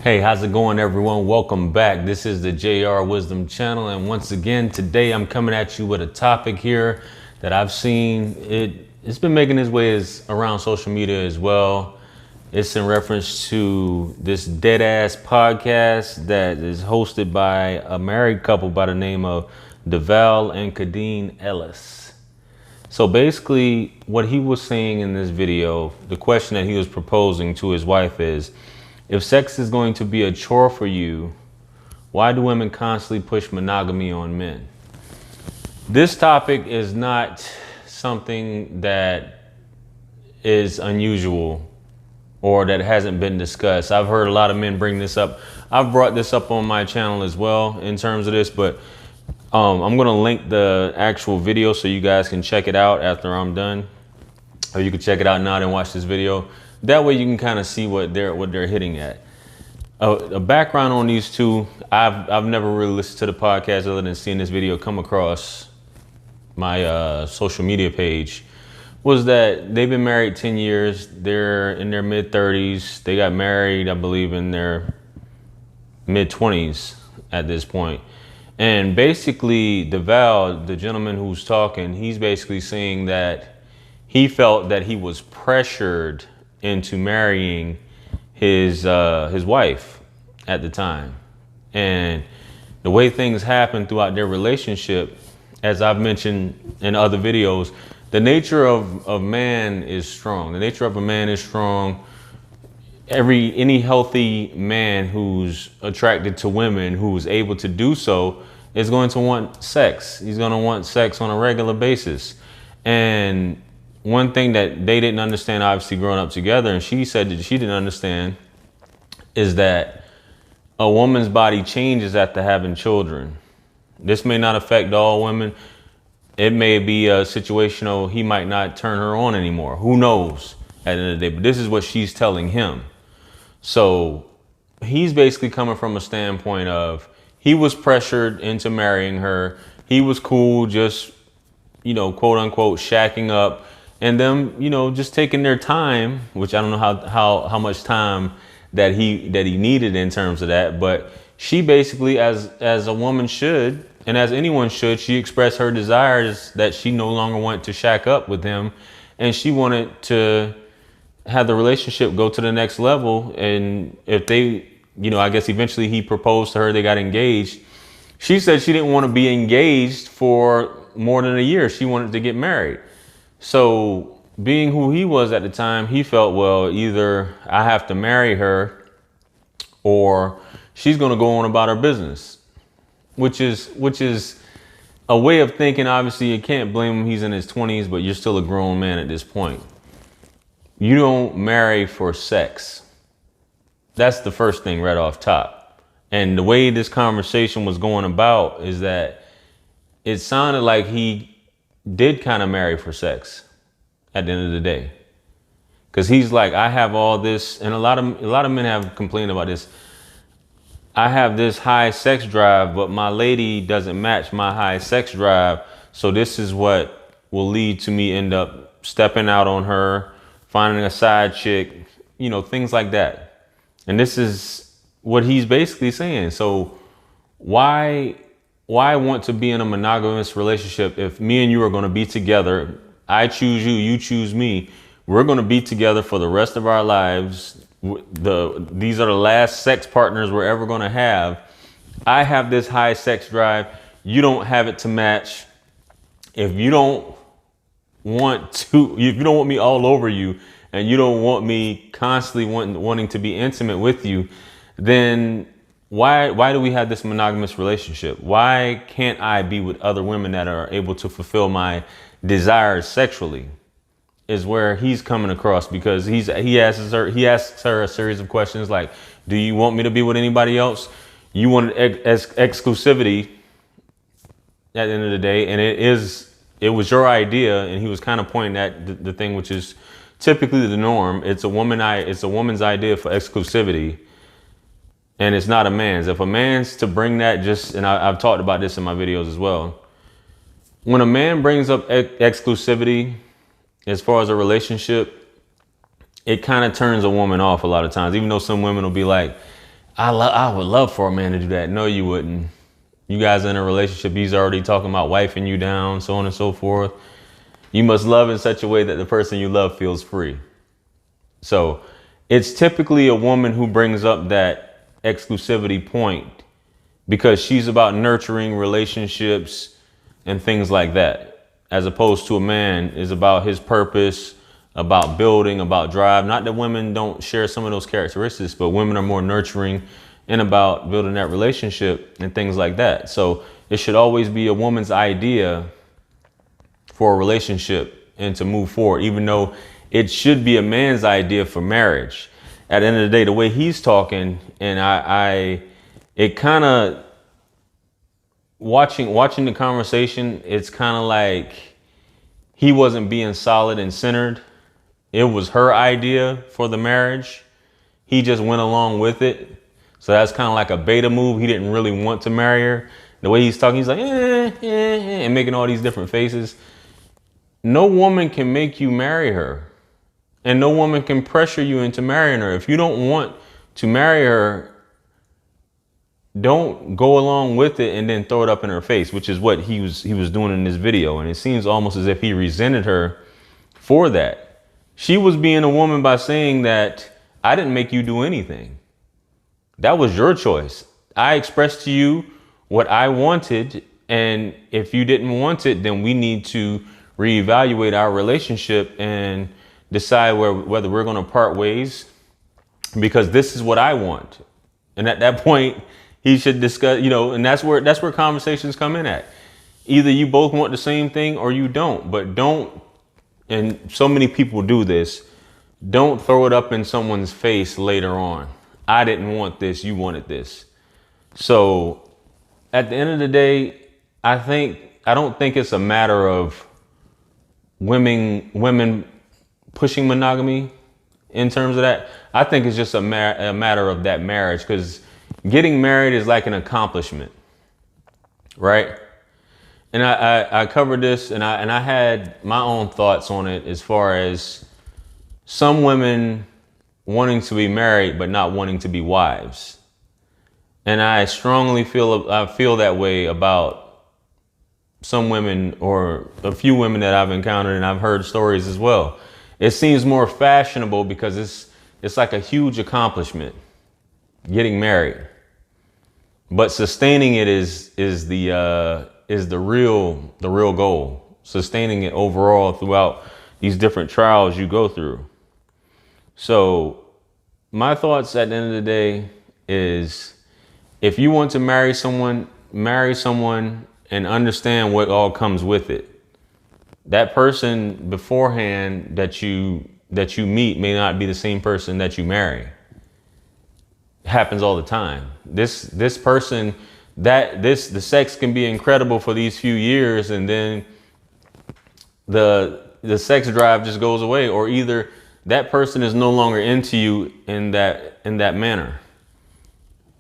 Hey, how's it going, everyone? Welcome back. This is the JR Wisdom channel, and once again today I'm coming at you with a topic here that I've seen. It's been making its way around social media as well. It's in reference to this DeadAss podcast that is hosted by a married couple by the name of Devale and Khadeen Ellis. So basically what he was saying in this video, the question that he was proposing to his wife is, if sex is going to be a chore for you, why do women constantly push monogamy on men? This topic is not something that is unusual or that hasn't been discussed. I've heard a lot of men bring this up. I've brought this up on my channel as well in terms of this, but I'm gonna link the actual video so you guys can check it out after I'm done. Or you can check it out now and watch this video. That way you can kind of see what they're hitting at. A background on these two, I've never really listened to the podcast other than seeing this video come across my social media page, was that they've been married 10 years. They're in their mid-30s. They got married, I believe, in their mid-20s at this point. And basically, Devale, the gentleman who's talking, he's basically saying that he felt that he was pressured into marrying his wife at the time. And the way things happened throughout their relationship, as I've mentioned in other videos, the nature of man is strong. The nature of a man is strong. Any healthy man who's attracted to women, who's able to do so, is going to want sex. He's going to want sex on a regular basis. And one thing that they didn't understand, obviously growing up together, and she said that she didn't understand, is that a woman's body changes after having children. This may not affect all women. It may be a situational, he might not turn her on anymore. Who knows at the end of the day, but this is what she's telling him. So he's basically coming from a standpoint of, he was pressured into marrying her. He was cool, just, quote unquote, shacking up. And them, just taking their time, which I don't know how much time that he needed in terms of that. But she basically, as a woman should, and as anyone should, she expressed her desires that she no longer wanted to shack up with him, and she wanted to have the relationship go to the next level. And if they, I guess eventually he proposed to her, they got engaged. She said she didn't want to be engaged for more than a year. She wanted to get married. So being who he was at the time, he felt, well, either I have to marry her or she's going to go on about her business, which is a way of thinking. Obviously, you can't blame him. He's in his 20s, but you're still a grown man at this point. You don't marry for sex. That's the first thing right off top. And the way this conversation was going about is that it sounded like he did kind of marry for sex at the end of the day, because he's like, I have all this, and a lot of men have complained about this. I have this high sex drive, but my lady doesn't match my high sex drive, so this is what will lead to me end up stepping out on her, finding a side chick, things like that. And this is what he's basically saying. So why want to be in a monogamous relationship if me and you are going to be together? I choose you, you choose me. We're going to be together for the rest of our lives. These are the last sex partners we're ever going to have. I have this high sex drive. You don't have it to match. If you don't want me all over you, and you don't want me constantly wanting to be intimate with you, then why do we have this monogamous relationship? Why can't I be with other women that are able to fulfill my desires sexually? Is where he's coming across, because he asks her a series of questions like, do you want me to be with anybody else? You want exclusivity at the end of the day, and it was your idea, and he was kind of pointing at the thing which is typically the norm. It's a woman's idea for exclusivity. And it's not a man's. If a man's to bring that, and I've talked about this in my videos as well. When a man brings up exclusivity as far as a relationship, it kind of turns a woman off a lot of times, even though some women will be like, I would love for a man to do that. No, you wouldn't. You guys are in a relationship. He's already talking about wifing you down, so on and so forth. You must love in such a way that the person you love feels free. So it's typically a woman who brings up that exclusivity point because she's about nurturing relationships and things like that, as opposed to a man is about his purpose, about building, about drive. Not that women don't share some of those characteristics, but women are more nurturing and about building that relationship and things like that. So it should always be a woman's idea for a relationship and to move forward, even though it should be a man's idea for marriage. At the end of the day, the way he's talking, and it kind of, watching the conversation, it's kind of like he wasn't being solid and centered. It was her idea for the marriage. He just went along with it. So that's kind of like a beta move. He didn't really want to marry her. The way he's talking, he's like, and making all these different faces. No woman can make you marry her. And no woman can pressure you into marrying her. If you don't want to marry her, don't go along with it and then throw it up in her face, which is what he was doing in this video. And it seems almost as if he resented her for that. She was being a woman by saying that I didn't make you do anything. That was your choice. I expressed to you what I wanted. And if you didn't want it, then we need to reevaluate our relationship and decide whether we're going to part ways, because this is what I want. And at that point, he should discuss, and that's where conversations come in at. Either you both want the same thing or you don't, but don't, and so many people do this, don't throw it up in someone's face later on. I didn't want this, you wanted this. So at the end of the day, I don't think it's a matter of women pushing monogamy in terms of that. I think it's just a matter of that marriage, because getting married is like an accomplishment, right? And I covered this, and I had my own thoughts on it, as far as some women wanting to be married but not wanting to be wives. And I strongly feel that way about some women, or a few women that I've encountered, and I've heard stories as well. It seems more fashionable because it's like a huge accomplishment, getting married. But sustaining it is the real goal. Sustaining it overall throughout these different trials you go through. So my thoughts at the end of the day is, if you want to marry someone and understand what all comes with it. That person beforehand that you meet may not be the same person that you marry. It happens all the time. The sex can be incredible for these few years, and then the sex drive just goes away, or either that person is no longer into you in that manner.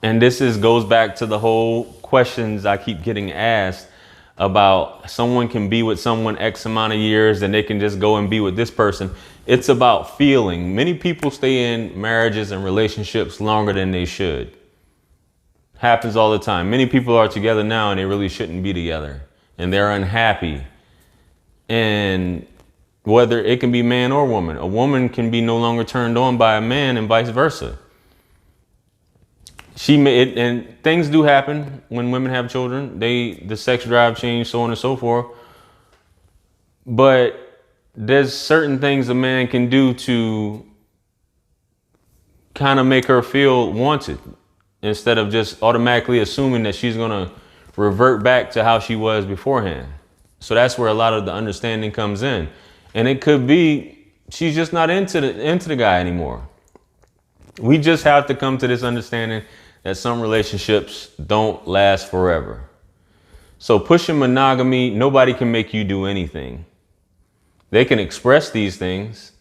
And this goes back to the whole questions I keep getting asked about someone can be with someone X amount of years and they can just go and be with this person. It's about feeling. Many people stay in marriages and relationships longer than they should. Happens all the time. Many people are together now and they really shouldn't be together, and they're unhappy. And whether it can be man or woman, a woman can be no longer turned on by a man and vice versa. And things do happen when women have children. The sex drive change, so on and so forth. But there's certain things a man can do to kind of make her feel wanted, instead of just automatically assuming that she's going to revert back to how she was beforehand. So that's where a lot of the understanding comes in. And it could be she's just not into the guy anymore. We just have to come to this understanding that some relationships don't last forever. So pushing monogamy, nobody can make you do anything. They can express these things,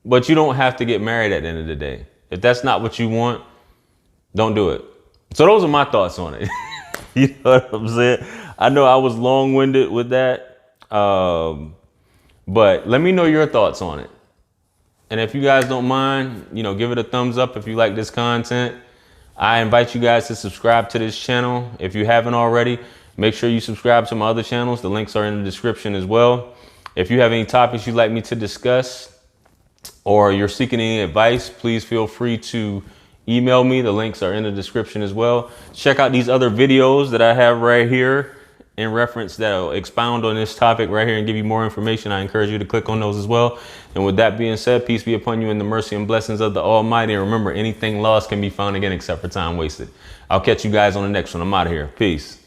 but you don't have to get married at the end of the day. If that's not what you want, don't do it. So those are my thoughts on it. You know what I'm saying? I know I was long-winded with that, but let me know your thoughts on it. And if you guys don't mind, give it a thumbs up if you like this content. I invite you guys to subscribe to this channel. If you haven't already, make sure you subscribe to my other channels. The links are in the description as well. If you have any topics you'd like me to discuss or you're seeking any advice, please feel free to email me. The links are in the description as well. Check out these other videos that I have right here in reference that'll expound on this topic right here and give you more information. I encourage you to click on those as well. And with that being said, peace be upon you in the mercy and blessings of the Almighty. And remember, anything lost can be found again except for time wasted. I'll catch you guys on the next one. I'm out of here. Peace.